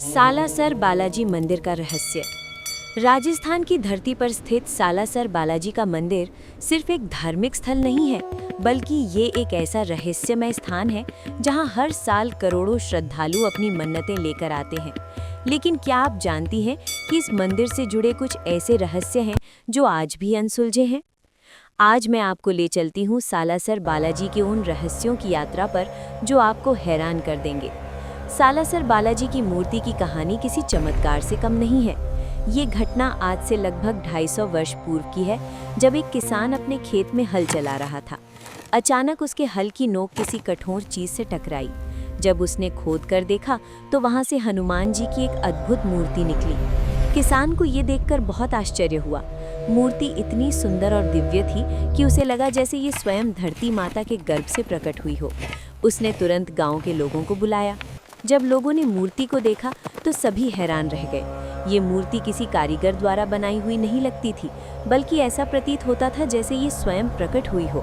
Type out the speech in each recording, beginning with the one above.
सालासर बालाजी मंदिर का रहस्य। राजस्थान की धरती पर स्थित सालासर बालाजी का मंदिर सिर्फ एक धार्मिक स्थल नहीं है, बल्कि ये एक ऐसा रहस्यमय स्थान है जहां हर साल करोड़ों श्रद्धालु अपनी मन्नतें लेकर आते हैं। लेकिन क्या आप जानती हैं कि इस मंदिर से जुड़े कुछ ऐसे रहस्य हैं जो आज भी अनसुलझे हैं? आज मैं आपको ले चलती हूँ सालासर बालाजी के उन रहस्यों की यात्रा पर जो आपको हैरान कर देंगे। सालासर बालाजी की मूर्ति की कहानी किसी चमत्कार से कम नहीं है। ये घटना आज से लगभग 250 वर्ष पूर्व की है, जब एक किसान अपने खेत में हल चला रहा था। अचानक उसके हल की नोक किसी कठोर चीज से टकराई। जब उसने खोद कर देखा तो वहां से हनुमान जी की एक अद्भुत मूर्ति निकली। किसान को ये देखकर बहुत आश्चर्य हुआ। मूर्ति इतनी सुंदर और दिव्य थी कि उसे लगा जैसे ये स्वयं धरती माता के गर्भ से प्रकट हुई हो। उसने तुरंत गांव के लोगों को बुलाया। जब लोगों ने मूर्ति को देखा तो सभी हैरान रह गए। ये मूर्ति किसी कारीगर द्वारा बनाई हुई नहीं लगती थी, बल्कि ऐसा प्रतीत होता था जैसे ये स्वयं प्रकट हुई हो।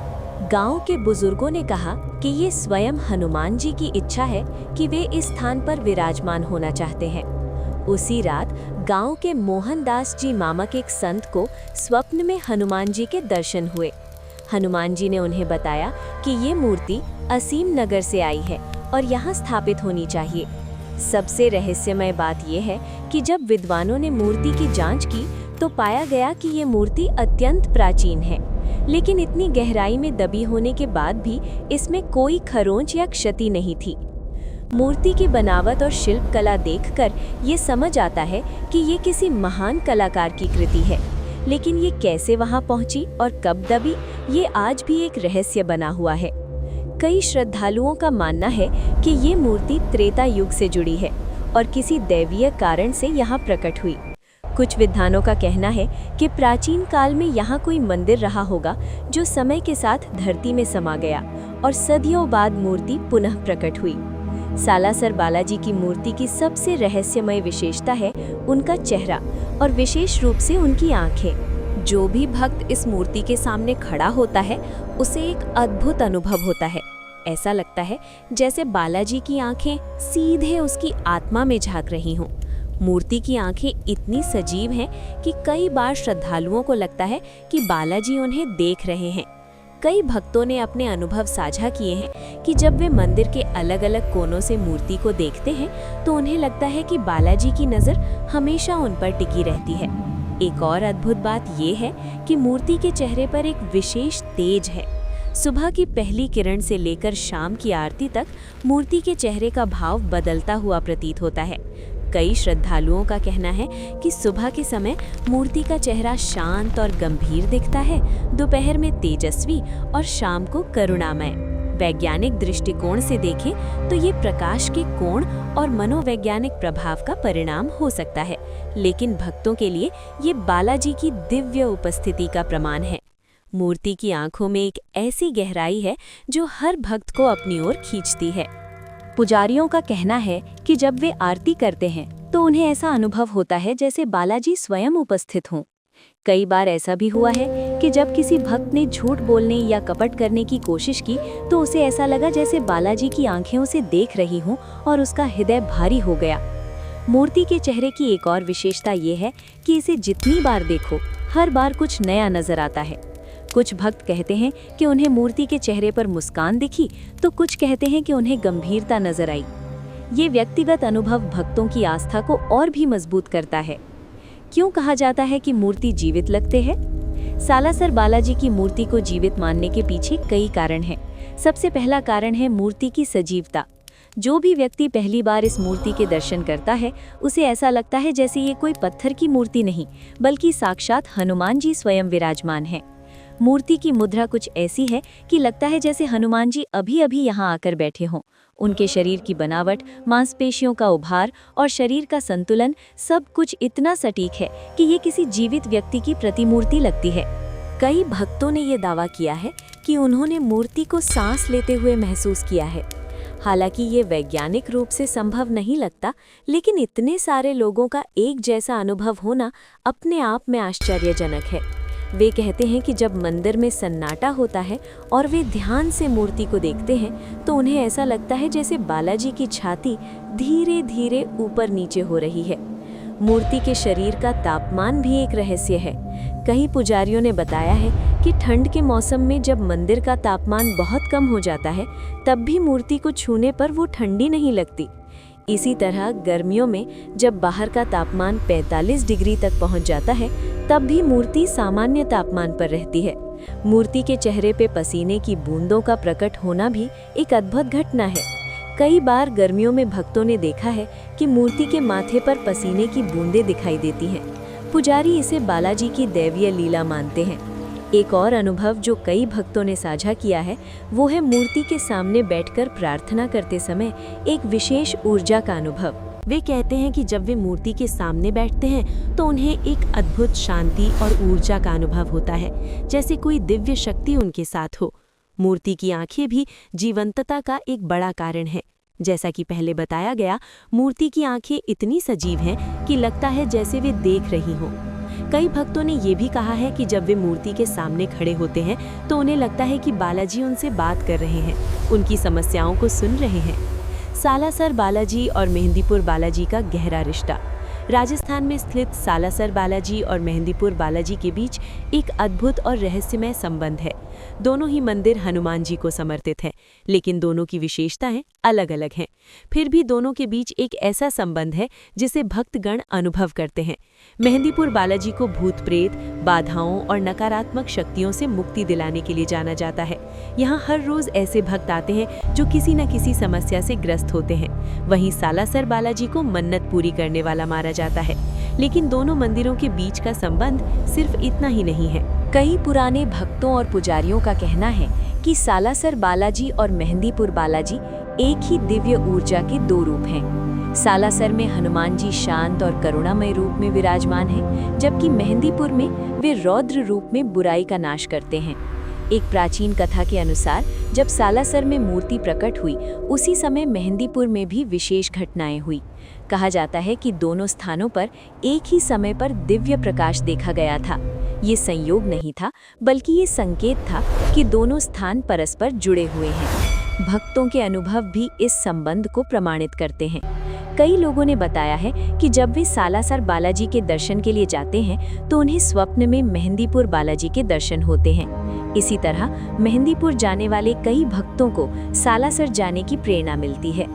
गांव के बुजुर्गों ने कहा कि ये स्वयं हनुमान जी की इच्छा है कि वे इस स्थान पर विराजमान होना चाहते हैं। उसी रात गांव के मोहनदास जी नामक एक संत को स्वप्न में हनुमान जी के दर्शन हुए। हनुमान जी ने उन्हें बताया कि ये मूर्ति असीम नगर से आई है और यहाँ स्थापित होनी चाहिए। सबसे रहस्यमय बात यह है कि जब विद्वानों ने मूर्ति की जांच की तो पाया गया कि ये मूर्ति अत्यंत प्राचीन है, लेकिन इतनी गहराई में दबी होने के बाद भी इसमें कोई खरोंच या क्षति नहीं थी। मूर्ति की बनावट और शिल्प कला देखकर ये समझ आता है कि ये किसी महान कलाकार की कृति है, लेकिन ये कैसे वहां पहुंची और कब दबी, ये आज भी एक रहस्य बना हुआ है। कई श्रद्धालुओं का मानना है कि ये मूर्ति त्रेता युग से जुड़ी है और किसी दैवीय कारण से यहाँ प्रकट हुई। कुछ विद्वानों का कहना है कि प्राचीन काल में यहाँ कोई मंदिर रहा होगा जो समय के साथ धरती में समा गया और सदियों बाद मूर्ति पुनः प्रकट हुई। सालासर बालाजी की मूर्ति की सबसे रहस्यमय विशेषता है उनका चेहरा और विशेष रूप से उनकी आंखें। जो भी भक्त इस मूर्ति के सामने खड़ा होता है उसे एक अद्भुत अनुभव होता है। ऐसा लगता है जैसे बालाजी की आंखें सीधे उसकी आत्मा में झांक रही हों। मूर्ति की आंखें इतनी सजीव हैं कि कई बार श्रद्धालुओं को लगता है कि बालाजी उन्हें देख रहे हैं। कई भक्तों ने अपने अनुभव साझा किए हैं कि जब वे मंदिर के अलग अलग कोनों से मूर्ति को देखते हैं तो उन्हें लगता है कि बालाजी की नज़र हमेशा उन पर टिकी रहती है। एक और अद्भुत बात यह है कि मूर्ति के चेहरे पर एक विशेष तेज है। सुबह की पहली किरण से लेकर शाम की आरती तक मूर्ति के चेहरे का भाव बदलता हुआ प्रतीत होता है। कई श्रद्धालुओं का कहना है कि सुबह के समय मूर्ति का चेहरा शांत और गंभीर दिखता है, दोपहर में तेजस्वी और शाम को करुणामय। वैज्ञानिक दृष्टिकोण से देखें तो ये प्रकाश के कोण और मनोवैज्ञानिक प्रभाव का परिणाम हो सकता है, लेकिन भक्तों के लिए ये बालाजी की दिव्य उपस्थिति का प्रमाण है। मूर्ति की आंखों में एक ऐसी गहराई है जो हर भक्त को अपनी ओर खींचती है। पुजारियों का कहना है कि जब वे आरती करते हैं तो उन्हें ऐसा अनुभव होता है जैसे बालाजी स्वयं उपस्थित हों। कई बार ऐसा भी हुआ है कि जब किसी भक्त ने झूठ बोलने या कपट करने की कोशिश की तो उसे ऐसा लगा जैसे बालाजी की आंखें उसे देख रही हों और उसका हृदय भारी हो गया। मूर्ति के चेहरे की एक और विशेषता ये है कि इसे जितनी बार देखो हर बार कुछ नया नजर आता है। कुछ भक्त कहते हैं कि उन्हें मूर्ति के चेहरे पर मुस्कान दिखी तो कुछ कहते हैं कि उन्हें गंभीरता नजर आई। ये व्यक्तिगत अनुभव भक्तों की आस्था को और भी मजबूत करता है। क्यों कहा जाता है कि मूर्ति जीवित लगते हैं? सालासर बालाजी की मूर्ति को जीवित मानने के पीछे कई कारण हैं। सबसे पहला कारण है मूर्ति की सजीवता। जो भी व्यक्ति पहली बार इस मूर्ति के दर्शन करता है उसे ऐसा लगता है जैसे ये कोई पत्थर की मूर्ति नहीं, बल्कि साक्षात हनुमान जी स्वयं विराजमान हैं। मूर्ति की मुद्रा कुछ ऐसी है कि लगता है जैसे हनुमान जी अभी अभी यहाँ आकर बैठे हों। उनके शरीर की बनावट, मांसपेशियों का उभार और शरीर का संतुलन सब कुछ इतना सटीक है कि ये किसी जीवित व्यक्ति की प्रतिमूर्ति लगती है। कई भक्तों ने ये दावा किया है कि उन्होंने मूर्ति को सांस लेते हुए महसूस किया है। हालांकि ये वैज्ञानिक रूप से संभव नहीं लगता, लेकिन इतने सारे लोगों का एक जैसा अनुभव होना अपने आप में आश्चर्यजनक है। वे कहते हैं कि जब मंदिर में सन्नाटा होता है और वे ध्यान से मूर्ति को देखते हैं तो उन्हें ऐसा लगता है जैसे बालाजी की छाती धीरे धीरे ऊपर नीचे हो रही है। मूर्ति के शरीर का तापमान भी एक रहस्य है। कई पुजारियों ने बताया है कि ठंड के मौसम में जब मंदिर का तापमान बहुत कम हो जाता है तब भी मूर्ति को छूने पर वो ठंडी नहीं लगती। इसी तरह गर्मियों में जब बाहर का तापमान 45 डिग्री तक पहुंच जाता है तब भी मूर्ति सामान्य तापमान पर रहती है। मूर्ति के चेहरे पे पसीने की बूंदों का प्रकट होना भी एक अद्भुत घटना है। कई बार गर्मियों में भक्तों ने देखा है कि मूर्ति के माथे पर पसीने की बूंदें दिखाई देती हैं। पुजारी इसे बालाजी की दैवीय लीला मानते हैं। एक और अनुभव जो कई भक्तों ने साझा किया है वो है मूर्ति के सामने बैठकर प्रार्थना करते समय एक विशेष ऊर्जा का अनुभव। वे कहते हैं कि जब वे मूर्ति के सामने बैठते हैं तो उन्हें एक अद्भुत शांति और ऊर्जा का अनुभव होता है, जैसे कोई दिव्य शक्ति उनके साथ हो। मूर्ति की आंखें भी जीवंतता का एक बड़ा कारण है। जैसा कि पहले बताया गया, मूर्ति की आंखें इतनी सजीव हैं कि लगता है जैसे वे देख रही हों। कई भक्तों ने ये भी कहा है कि जब वे मूर्ति के सामने खड़े होते हैं तो उन्हें लगता है कि बालाजी उनसे बात कर रहे हैं, उनकी समस्याओं को सुन रहे हैं। सालासर बालाजी और मेहंदीपुर बालाजी का गहरा रिश्ता। राजस्थान में स्थित सालासर बालाजी और मेहंदीपुर बालाजी के बीच एक अद्भुत और रहस्यमय संबंध है। दोनों ही मंदिर हनुमान जी को समर्पित हैं, लेकिन दोनों की विशेषताएं अलग अलग हैं। फिर भी दोनों के बीच एक ऐसा संबंध है जिसे भक्तगण अनुभव करते हैं। मेहंदीपुर बालाजी को भूत प्रेत, बाधाओं और नकारात्मक शक्तियों से मुक्ति दिलाने के लिए जाना जाता है। यहाँ हर रोज ऐसे भक्त आते हैं जो किसी न किसी समस्या से ग्रस्त होते हैं। वहीं सालासर बालाजी को मन्नत पूरी करने वाला माना जाता है। लेकिन दोनों मंदिरों के बीच का संबंध सिर्फ इतना ही नहीं है। कई पुराने भक्तों और पुजारियों का कहना है कि सालासर बालाजी और मेहंदीपुर बालाजी एक ही दिव्य ऊर्जा के दो रूप हैं। सालासर में हनुमान जी शांत और करुणामय रूप में विराजमान हैं, जबकि मेहंदीपुर में वे रौद्र रूप में बुराई का नाश करते हैं। एक प्राचीन कथा के अनुसार जब सालासर में मूर्ति प्रकट हुई, उसी समय मेहंदीपुर में भी विशेष घटनाएं हुई। कहा जाता है कि दोनों स्थानों पर एक ही समय पर दिव्य प्रकाश देखा गया था। ये संयोग नहीं था, बल्कि ये संकेत था कि दोनों स्थान परस्पर जुड़े हुए हैं। भक्तों के अनुभव भी इस संबंध को प्रमाणित करते हैं। कई लोगों ने बताया है कि जब वे सालासर बालाजी के दर्शन के लिए जाते हैं तो उन्हें स्वप्न में मेहंदीपुर बालाजी के दर्शन होते हैं। इसी तरह मेहंदीपुर जाने वाले कई भक्तों को सालासर जाने की प्रेरणा मिलती है।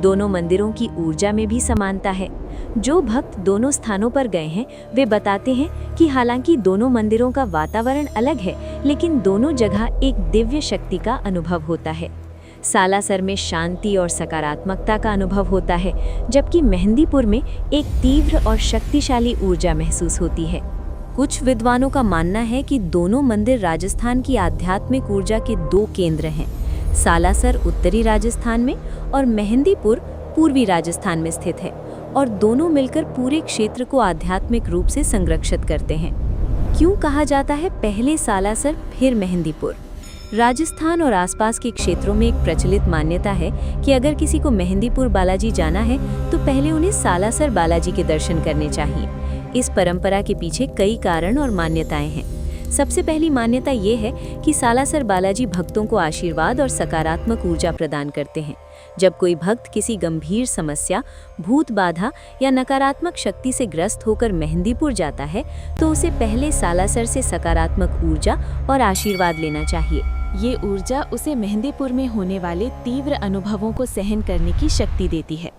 दोनों मंदिरों की ऊर्जा में भी समानता है। जो भक्त दोनों स्थानों पर गए हैं वे बताते हैं कि हालांकि दोनों मंदिरों का वातावरण अलग है, लेकिन दोनों जगह एक दिव्य शक्ति का अनुभव होता है। सालासर में शांति और सकारात्मकता का अनुभव होता है, जबकि मेहंदीपुर में एक तीव्र और शक्तिशाली ऊर्जा महसूस होती है। कुछ विद्वानों का मानना है कि दोनों मंदिर राजस्थान की आध्यात्मिक ऊर्जा के दो केंद्र हैं। सालासर उत्तरी राजस्थान में और मेहंदीपुर पूर्वी राजस्थान में स्थित है, और दोनों मिलकर पूरे क्षेत्र को आध्यात्मिक रूप से संरक्षित करते हैं। क्यों कहा जाता है पहले सालासर फिर मेहंदीपुर? राजस्थान और आसपास के क्षेत्रों में एक प्रचलित मान्यता है कि अगर किसी को मेहंदीपुर बालाजी जाना है तो पहले उन्हें सालासर बालाजी के दर्शन करने चाहिए। इस परंपरा के पीछे कई कारण और मान्यताएं हैं। सबसे पहली मान्यता ये है कि सालासर बालाजी भक्तों को आशीर्वाद और सकारात्मक ऊर्जा प्रदान करते हैं। जब कोई भक्त किसी गंभीर समस्या, भूत बाधा या नकारात्मक शक्ति से ग्रस्त होकर मेहंदीपुर जाता है तो उसे पहले सालासर से सकारात्मक ऊर्जा और आशीर्वाद लेना चाहिए। ये ऊर्जा उसे मेहंदीपुर में होने वाले तीव्र अनुभवों को सहन करने की शक्ति देती है।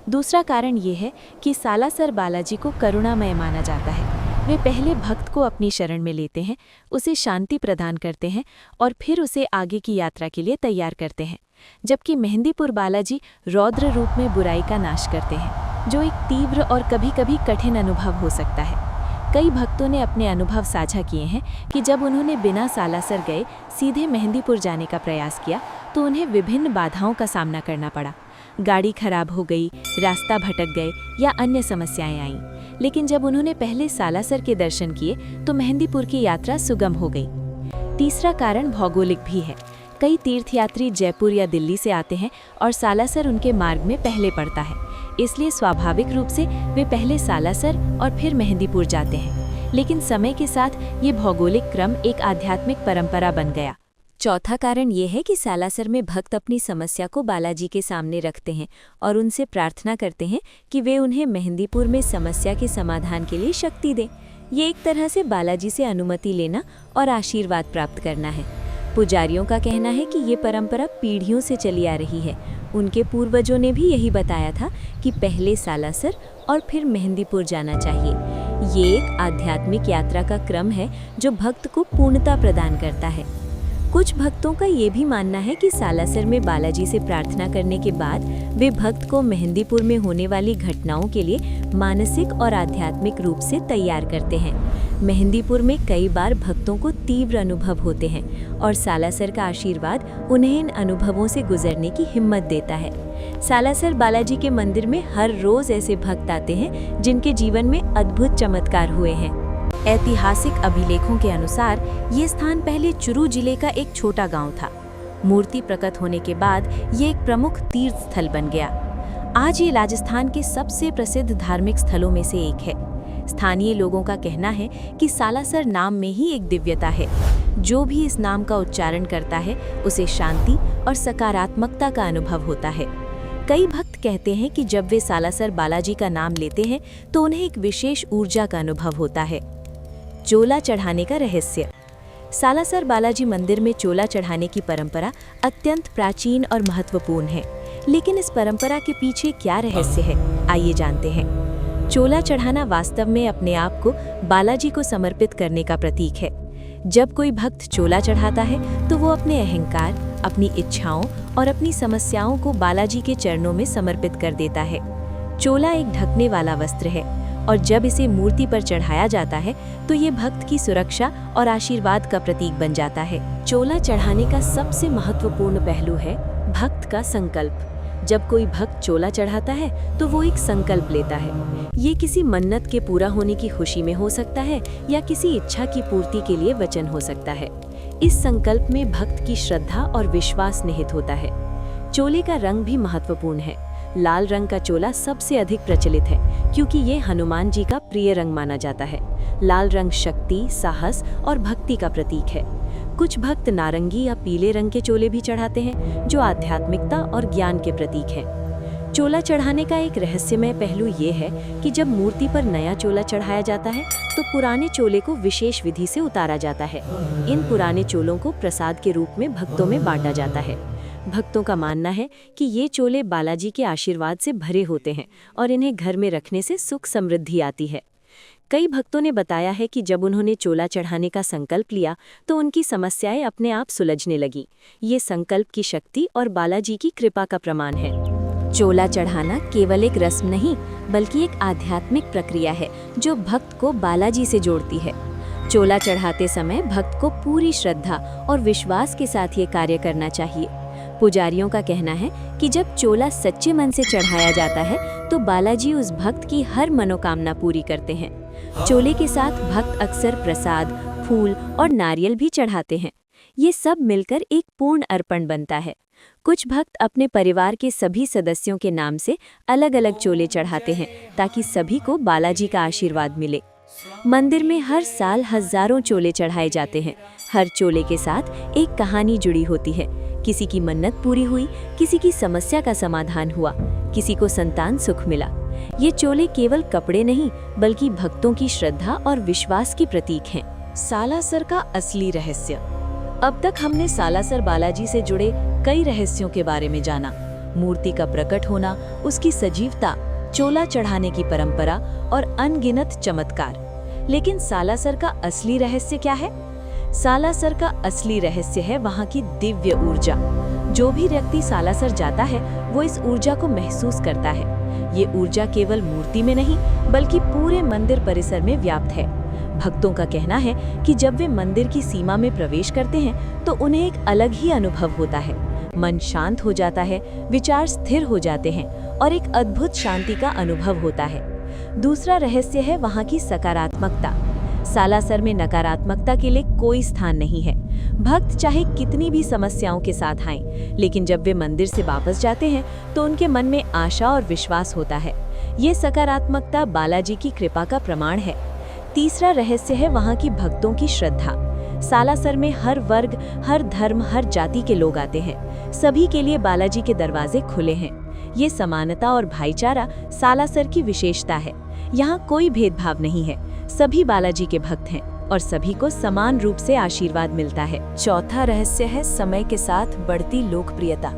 दूसरा कारण ये है कि सालासर बालाजी को करुणामय माना जाता है। वे पहले भक्त को अपनी शरण में लेते हैं, उसे शांति प्रदान करते हैं और फिर उसे आगे की यात्रा के लिए तैयार करते हैं। जबकि मेहंदीपुर बालाजी रौद्र रूप में बुराई का नाश करते हैं, जो एक तीव्र और कभी-कभी कठिन अनुभव हो सकता है। कई भक्तों ने अपने अनुभव साझा किए हैं कि जब उन्होंने बिना सालासर गए सीधे मेहंदीपुर जाने का प्रयास किया तो उन्हें विभिन्न बाधाओं का सामना करना पड़ा। गाड़ी खराब हो गई, रास्ता भटक गए या अन्य समस्याएं आईं। लेकिन जब उन्होंने पहले सालासर के दर्शन किए तो मेहंदीपुर की यात्रा सुगम हो गई। तीसरा कारण भौगोलिक भी है। कई तीर्थयात्री जयपुर या दिल्ली से आते हैं और सालासर उनके मार्ग में पहले पड़ता है, इसलिए स्वाभाविक रूप से वे पहले सालासर और फिर मेहंदीपुर जाते हैं। लेकिन समय के साथ ये भौगोलिक क्रम एक आध्यात्मिक परंपरा बन गया। चौथा कारण ये है कि सालासर में भक्त अपनी समस्या को बालाजी के सामने रखते हैं और उनसे प्रार्थना करते हैं कि वे उन्हें मेहंदीपुर में समस्या के समाधान के लिए शक्ति दें। ये एक तरह से बालाजी से अनुमति लेना और आशीर्वाद प्राप्त करना है। पुजारियों का कहना है कि ये परंपरा पीढ़ियों से चली आ रही है। उनके पूर्वजों ने भी यही बताया था कि पहले सालासर और फिर मेहंदीपुर जाना चाहिए। ये एक आध्यात्मिक यात्रा का क्रम है जो भक्त को पूर्णता प्रदान करता है। कुछ भक्तों का ये भी मानना है कि सालासर में बालाजी से प्रार्थना करने के बाद वे भक्त को मेहंदीपुर में होने वाली घटनाओं के लिए मानसिक और आध्यात्मिक रूप से तैयार करते हैं। मेहंदीपुर में कई बार भक्तों को तीव्र अनुभव होते हैं और सालासर का आशीर्वाद उन्हें इन अनुभवों से गुजरने की हिम्मत देता है। सालासर बालाजी के मंदिर में हर रोज ऐसे भक्त आते हैं जिनके जीवन में अद्भुत चमत्कार हुए हैं। ऐतिहासिक अभिलेखों के अनुसार ये स्थान पहले चुरू जिले का एक छोटा गांव था। मूर्ति प्रकट होने के बाद ये एक प्रमुख तीर्थ स्थल बन गया। आज ये राजस्थान के सबसे प्रसिद्ध धार्मिक स्थलों में से एक है। स्थानीय लोगों का कहना है कि सालासर नाम में ही एक दिव्यता है। जो भी इस नाम का उच्चारण करता है उसे शांति और सकारात्मकता का अनुभव होता है। कई भक्त कहते हैं कि जब वे सालासर बालाजी का नाम लेते हैं तो उन्हें एक विशेष ऊर्जा का अनुभव होता है। चोला चढ़ाने का रहस्य। सालासर बालाजी मंदिर में चोला चढ़ाने की परंपरा अत्यंत प्राचीन और महत्वपूर्ण है। लेकिन इस परंपरा के पीछे क्या रहस्य है, आइए जानते हैं। चोला चढ़ाना वास्तव में अपने आप को बालाजी को समर्पित करने का प्रतीक है। जब कोई भक्त चोला चढ़ाता है तो वो अपने अहंकार, अपनी इच्छाओं और अपनी समस्याओं को बालाजी के चरणों में समर्पित कर देता है। चोला एक ढकने वाला वस्त्र है और जब इसे मूर्ति पर चढ़ाया जाता है तो ये भक्त की सुरक्षा और आशीर्वाद का प्रतीक बन जाता है। चोला चढ़ाने का सबसे महत्वपूर्ण पहलू है भक्त का संकल्प। जब कोई भक्त चोला चढ़ाता है तो वो एक संकल्प लेता है। ये किसी मन्नत के पूरा होने की खुशी में हो सकता है या किसी इच्छा की पूर्ति के लिए वचन हो सकता है। इस संकल्प में भक्त की श्रद्धा और विश्वास निहित होता है। चोले का रंग भी महत्वपूर्ण है। लाल रंग का चोला सबसे अधिक प्रचलित है क्योंकि ये हनुमान जी का प्रिय रंग माना जाता है। लाल रंग शक्ति, साहस और भक्ति का प्रतीक है। कुछ भक्त नारंगी या पीले रंग के चोले भी चढ़ाते हैं जो आध्यात्मिकता और ज्ञान के प्रतीक हैं। चोला चढ़ाने का एक रहस्यमय पहलू ये है कि जब मूर्ति पर नया चोला चढ़ाया जाता है तो पुराने चोले को विशेष विधि से उतारा जाता है। इन पुराने चोलों को प्रसाद के रूप में भक्तों में बांटा जाता है। भक्तों का मानना है कि ये चोले बालाजी के आशीर्वाद से भरे होते हैं और इन्हें घर में रखने से सुख समृद्धि आती है। कई भक्तों ने बताया है कि जब उन्होंने चोला चढ़ाने का संकल्प लिया तो उनकी समस्याएं अपने आप सुलझने लगी। ये संकल्प की शक्ति और बालाजी की कृपा का प्रमाण है। चोला चढ़ाना केवल एक रस्म नहीं बल्कि एक आध्यात्मिक प्रक्रिया है जो भक्त को बालाजी से जोड़ती है। चोला चढ़ाते समय भक्त को पूरी श्रद्धा और विश्वास के साथ ये कार्य करना चाहिए। पुजारियों का कहना है कि जब चोला सच्चे मन से चढ़ाया जाता है तो बालाजी उस भक्त की हर मनोकामना पूरी करते हैं। चोले के साथ भक्त अक्सर प्रसाद, फूल और नारियल भी चढ़ाते हैं। ये सब मिलकर एक पूर्ण अर्पण बनता है। कुछ भक्त अपने परिवार के सभी सदस्यों के नाम से अलग-अलग चोले चढ़ाते हैं ताकि सभी को बालाजी का आशीर्वाद मिले। मंदिर में हर साल हजारों चोले चढ़ाए जाते हैं। हर चोले के साथ एक कहानी जुड़ी होती है। किसी की मन्नत पूरी हुई, किसी की समस्या का समाधान हुआ, किसी को संतान सुख मिला। ये चोले केवल कपड़े नहीं बल्कि भक्तों की श्रद्धा और विश्वास की प्रतीक हैं। सालासर का असली रहस्य। अब तक हमने सालासर बालाजी से जुड़े कई रहस्यों के बारे में जाना। मूर्ति का प्रकट होना, उसकी सजीवता, चोला चढ़ाने की परंपरा और अनगिनत चमत्कार। लेकिन सालासर का असली रहस्य क्या है? सालासर का असली रहस्य है वहाँ की दिव्य ऊर्जा। जो भी व्यक्ति सालासर जाता है वो इस ऊर्जा को महसूस करता है। ये ऊर्जा केवल मूर्ति में नहीं बल्कि पूरे मंदिर परिसर में व्याप्त है। भक्तों का कहना है कि जब वे मंदिर की सीमा में प्रवेश करते हैं तो उन्हें एक अलग ही अनुभव होता है। मन शांत हो जाता है, विचार स्थिर हो जाते हैं और एक अद्भुत शांति का अनुभव होता है। दूसरा रहस्य है वहाँ की सकारात्मकता। सालासर में नकारात्मकता के लिए कोई स्थान नहीं है। भक्त चाहे कितनी भी समस्याओं के साथ आएं, लेकिन जब वे मंदिर से वापस जाते हैं तो उनके मन में आशा और विश्वास होता है। ये सकारात्मकता बालाजी की कृपा का प्रमाण है। तीसरा रहस्य है वहाँ की भक्तों की श्रद्धा। सालासर में हर वर्ग, हर धर्म, हर जाति के लोग आते हैं। सभी के लिए बालाजी के दरवाजे खुले हैं। ये समानता और भाईचारा सालासर की विशेषता है। यहाँ कोई भेदभाव नहीं है, सभी बालाजी के भक्त हैं और सभी को समान रूप से आशीर्वाद मिलता है। चौथा रहस्य है समय के साथ बढ़ती लोकप्रियता।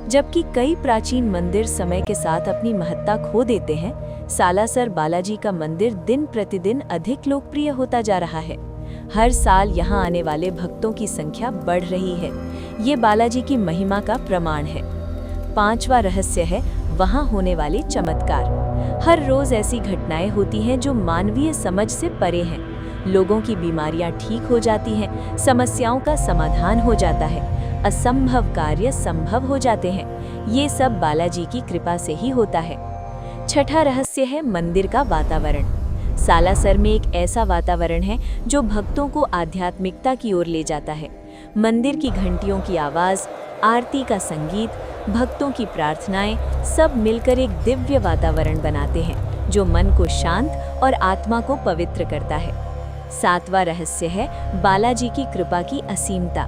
जबकि कई प्राचीन मंदिर समय के साथ अपनी महत्ता खो देते हैं, सालासर बालाजी का मंदिर दिन प्रतिदिन अधिक लोकप्रिय होता जा रहा है। हर साल यहाँ आने वाले भक्तों की संख्या बढ़ रही है। ये बालाजी की महिमा का प्रमाण है। पांचवा रहस्य है वहाँ होने वाले चमत्कार। हर रोज ऐसी घटनाएं होती हैं जो मानवीय समझ से परे हैं। लोगों की बीमारियां ठीक हो जाती हैं, समस्याओं का समाधान हो जाता है, असंभव कार्य संभव हो जाते हैं। ये सब बालाजी की कृपा से ही होता है। छठा रहस्य है मंदिर का वातावरण। सालासर में एक ऐसा वातावरण है जो भक्तों को आध्यात्मिकता की ओर ले जाता है। मंदिर की घंटियों की आवाज़, आरती का संगीत, भक्तों की प्रार्थनाएं सब मिलकर एक दिव्य वातावरण बनाते हैं जो मन को शांत और आत्मा को पवित्र करता है। सातवां रहस्य है बालाजी की कृपा की असीमता।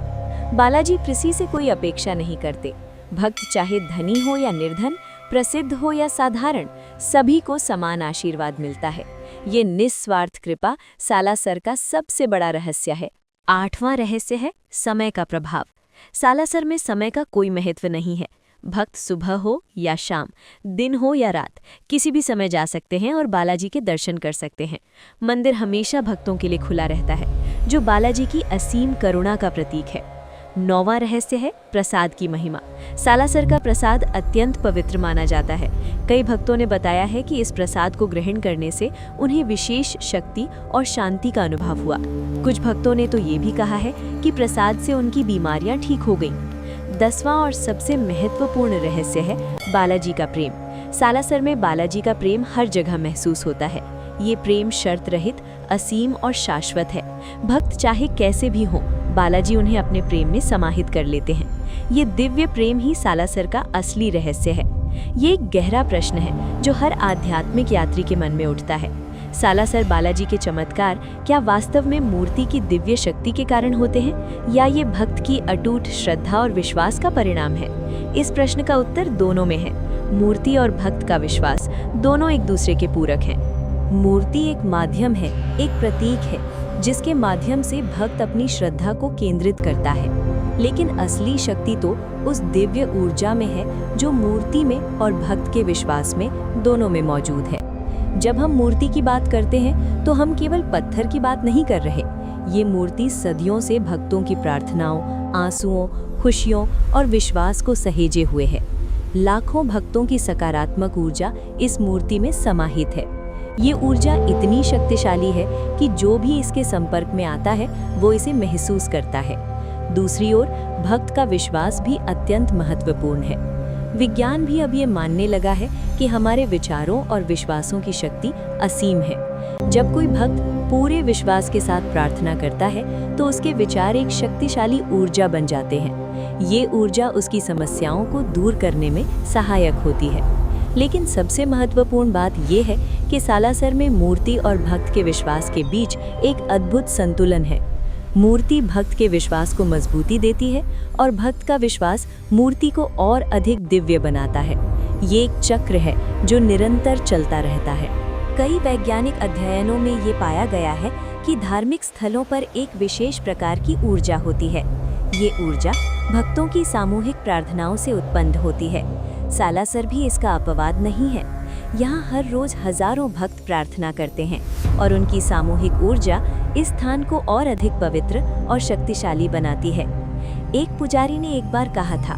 बालाजी किसी से कोई अपेक्षा नहीं करते। भक्त चाहे धनी हो या निर्धन, प्रसिद्ध हो या साधारण, सभी को समान आशीर्वाद मिलता है। ये निस्वार्थ कृपा सालासर का सबसे बड़ा रहस्य है। आठवां रहस्य है समय का प्रभाव। सालासर में समय का कोई महत्व नहीं है। भक्त सुबह हो या शाम, दिन हो या रात, किसी भी समय जा सकते हैं और बालाजी के दर्शन कर सकते हैं। मंदिर हमेशा भक्तों के लिए खुला रहता है, जो बालाजी की असीम करुणा का प्रतीक है। नौवां रहस्य है प्रसाद की महिमा। सालासर का प्रसाद अत्यंत पवित्र माना जाता है। कई भक्तों ने बताया है कि इस प्रसाद को ग्रहण करने से उन्हें विशेष शक्ति और शांति का अनुभव हुआ। कुछ भक्तों ने तो ये भी कहा है कि प्रसाद से उनकी बीमारियां ठीक हो गईं। 10वां और सबसे महत्वपूर्ण रहस्य है बालाजी का प्रेम। सालासर में बालाजी का प्रेम हर जगह महसूस होता है। ये प्रेम शर्त रहित, असीम और शाश्वत है। भक्त चाहे कैसे भी हों, बालाजी उन्हें अपने प्रेम में समाहित कर लेते हैं। ये दिव्य प्रेम ही सालासर का असली रहस्य है। ये एक गहरा प्रश्न है जो हर आध्यात्मिक यात्री के मन में उठता है। सालासर बालाजी के चमत्कार क्या वास्तव में मूर्ति की दिव्य शक्ति के कारण होते हैं, या ये भक्त की अटूट श्रद्धा और विश्वास का परिणाम है? इस प्रश्न का उत्तर दोनों में है। मूर्ति और भक्त का विश्वास दोनों एक दूसरे के पूरक हैं। मूर्ति एक माध्यम है, एक प्रतीक है, जिसके माध्यम से भक्त अपनी श्रद्धा को केंद्रित करता है। लेकिन असली शक्ति तो उस दिव्य ऊर्जा में है जो मूर्ति में और भक्त के विश्वास में दोनों में मौजूद है। जब हम मूर्ति की बात करते हैं तो हम केवल पत्थर की बात नहीं कर रहे। ये मूर्ति सदियों से भक्तों की प्रार्थनाओं, आंसुओं, खुशियों और विश्वास को सहेजे हुए है। लाखों भक्तों की सकारात्मक ऊर्जा इस मूर्ति में समाहित है। ये ऊर्जा इतनी शक्तिशाली है कि जो भी इसके संपर्क में आता है वो इसे महसूस करता है। दूसरी ओर भक्त का विश्वास भी अत्यंत महत्वपूर्ण है। विज्ञान भी अब ये मानने लगा है कि हमारे विचारों और विश्वासों की शक्ति असीम है। जब कोई भक्त पूरे विश्वास के साथ प्रार्थना करता है तो उसके विचार एक शक्तिशाली ऊर्जा बन जाते हैं। ये ऊर्जा उसकी समस्याओं को दूर करने में सहायक होती है। लेकिन सबसे महत्वपूर्ण बात यह है कि सालासर में मूर्ति और भक्त के विश्वास के बीच एक अद्भुत संतुलन है। मूर्ति भक्त के विश्वास को मजबूती देती है और भक्त का विश्वास मूर्ति को और अधिक दिव्य बनाता है। ये एक चक्र है जो निरंतर चलता रहता है। कई वैज्ञानिक अध्ययनों में ये पाया गया है कि धार्मिक स्थलों पर एक विशेष प्रकार की ऊर्जा होती है। ये ऊर्जा भक्तों की सामूहिक प्रार्थनाओं से उत्पन्न होती है। सालासर भी इसका अपवाद नहीं है। यहाँ हर रोज हजारों भक्त प्रार्थना करते हैं और उनकी सामूहिक ऊर्जा इस स्थान को और अधिक पवित्र और शक्तिशाली बनाती है। एक पुजारी ने एक बार कहा था,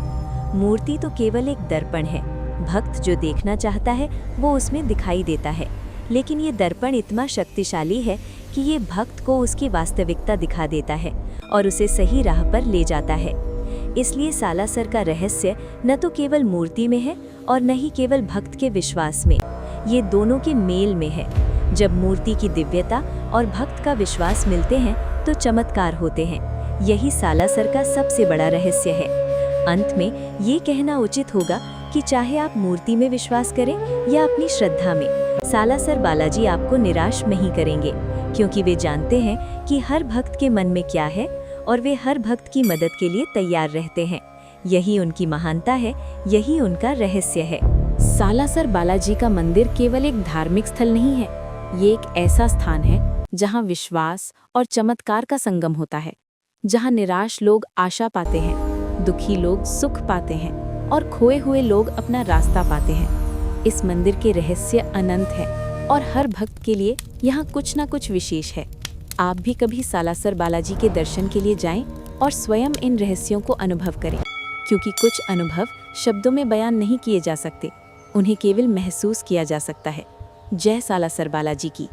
मूर्ति तो केवल एक दर्पण है। भक्त जो देखना चाहता है वो उसमें दिखाई देता है, लेकिन ये दर्पण इतना शक्तिशाली है कि ये भक्त को उसकी वास्तविकता दिखा देता है और उसे सही राह पर ले जाता है। इसलिए सालासर का रहस्य न तो केवल मूर्ति में है और न ही केवल भक्त के विश्वास में, ये दोनों के मेल में है। जब मूर्ति की दिव्यता और भक्त का विश्वास मिलते हैं तो चमत्कार होते हैं। यही सालासर का सबसे बड़ा रहस्य है। अंत में ये कहना उचित होगा कि चाहे आप मूर्ति में विश्वास करें या अपनी श्रद्धा में, सालासर बालाजी आपको निराश नहीं करेंगे। क्योंकि वे जानते हैं कि हर भक्त के मन में क्या है और वे हर भक्त की मदद के लिए तैयार रहते हैं। यही उनकी महानता है, यही उनका रहस्य है। सालासर बालाजी का मंदिर केवल एक धार्मिक स्थल नहीं है, ये एक ऐसा स्थान है जहाँ विश्वास और चमत्कार का संगम होता है, जहाँ निराश लोग आशा पाते हैं, दुखी लोग सुख पाते हैं और खोए हुए लोग अपना रास्ता पाते हैं। इस मंदिर के रहस्य अनंत है और हर भक्त के लिए यहाँ कुछ ना कुछ विशेष है। आप भी कभी सालासर बालाजी के दर्शन के लिए जाएं और स्वयं इन रहस्यों को अनुभव करें, क्योंकि कुछ अनुभव शब्दों में बयान नहीं किए जा सकते, उन्हें केवल महसूस किया जा सकता है। जय सालासर बालाजी की।